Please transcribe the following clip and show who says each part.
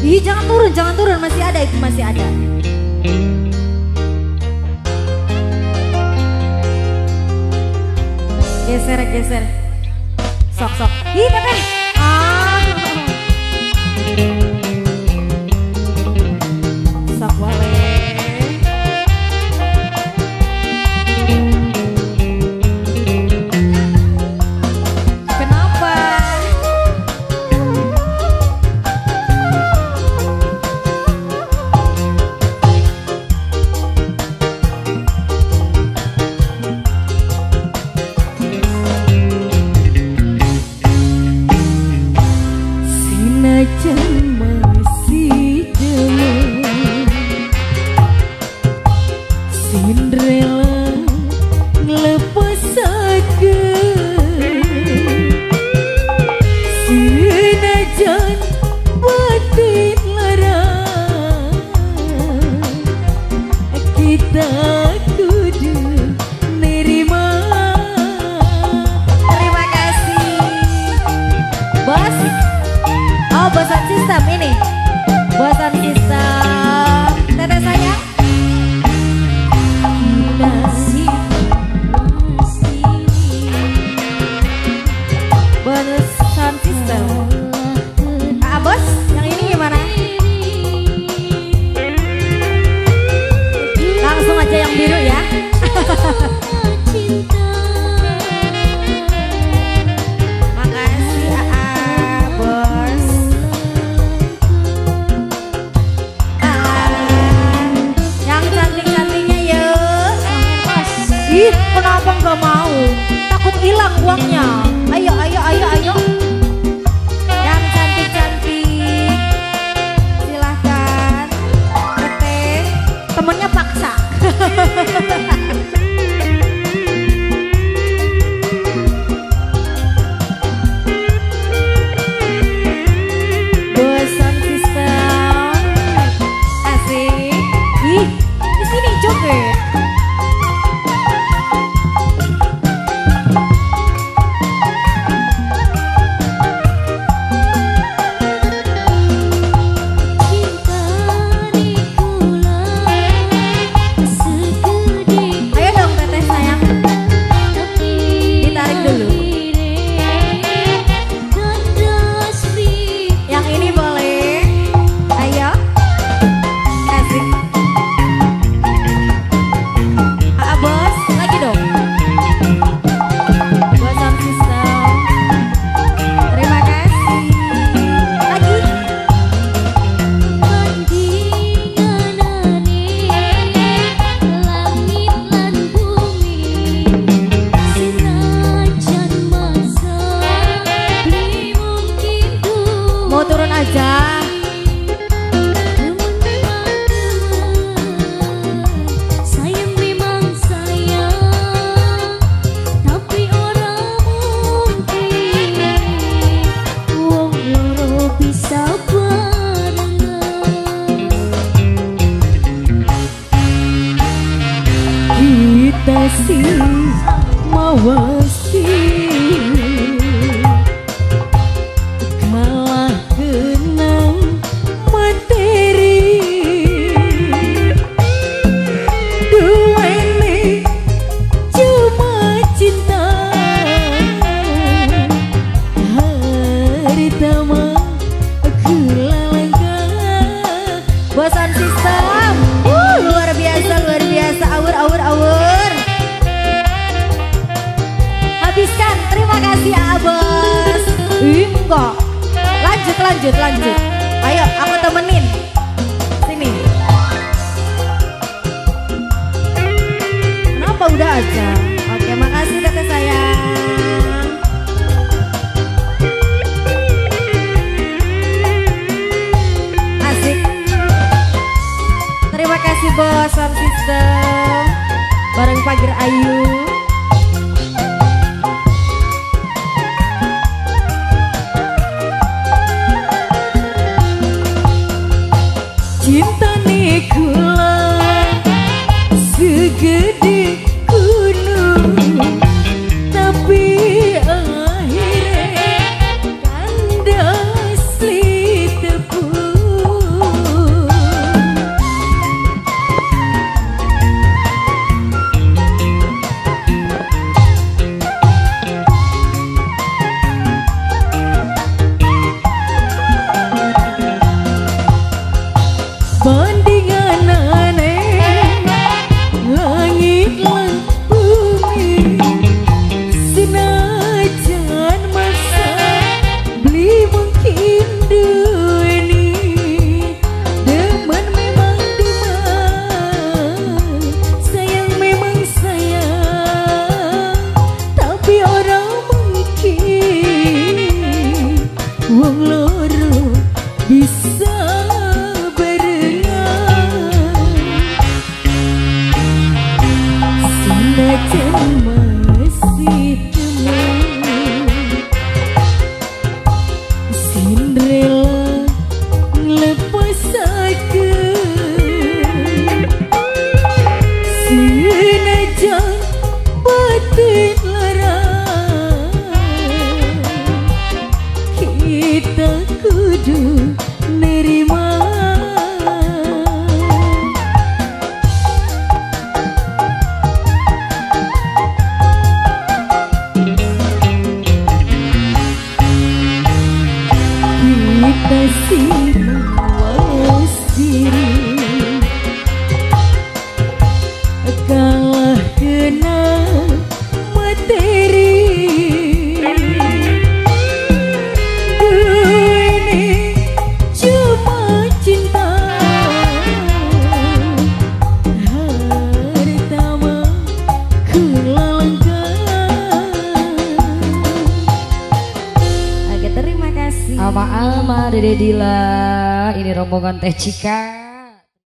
Speaker 1: Ih, jangan turun, masih ada itu, masih ada. Geser. Sok. Ih, teteh. Sok boleh. Kenapa? Sinajan masih demam, Cinderella ngelepas sinajan batin larang, kita kudu nerima. Terima kasih bos. Oh, bosan sistem ini. Bosan sistem. Teteh sayang. Bosan sistem. Bos, yang ini gimana? Langsung aja yang biru ya. Makasih bos. Yang cantik-cantiknya yuk. Ih, kenapa nggak mau? Takut hilang uangnya. Ayo. Yang cantik-cantik, silahkan. Teteh, temennya paksa. Bosan sistem. Asik. Ih, di sini joget. Ayo dong teteh sayang. Ditarik dulu. Yang ini boleh. Ayo. Asik. Bos, lagi dong. Bosan sistem. Terima kasih. Lagi. Mau turun aja.
Speaker 2: Sayang memang sayang, tapi orang mungkin wong loro bisa barengan.
Speaker 1: Kita sih mawasi kalah kenang materi, duweni cuma cinta hari tama kelalangkan. Bosan sistem. Luar biasa, awur. Habiskan, terima kasih bos. Enggak. Lanjut. Ayo, aku temenin. Sini. Kenapa udah aja? Oke, makasih teteh sayang. Asik. Terima kasih bos sound system. Bareng Pager Ayu. Cinta nih kula segede gunung.
Speaker 2: wong loro bisa berenang senajan masih teman Cinderella lepas aku senajan batin lara kita kudu nerima kita simas diri kalah kena materi ini cuma cinta harta mah kulalangkan. Oke, terima kasih
Speaker 1: Alma Dede Dila, ini rombongan Teh Cika.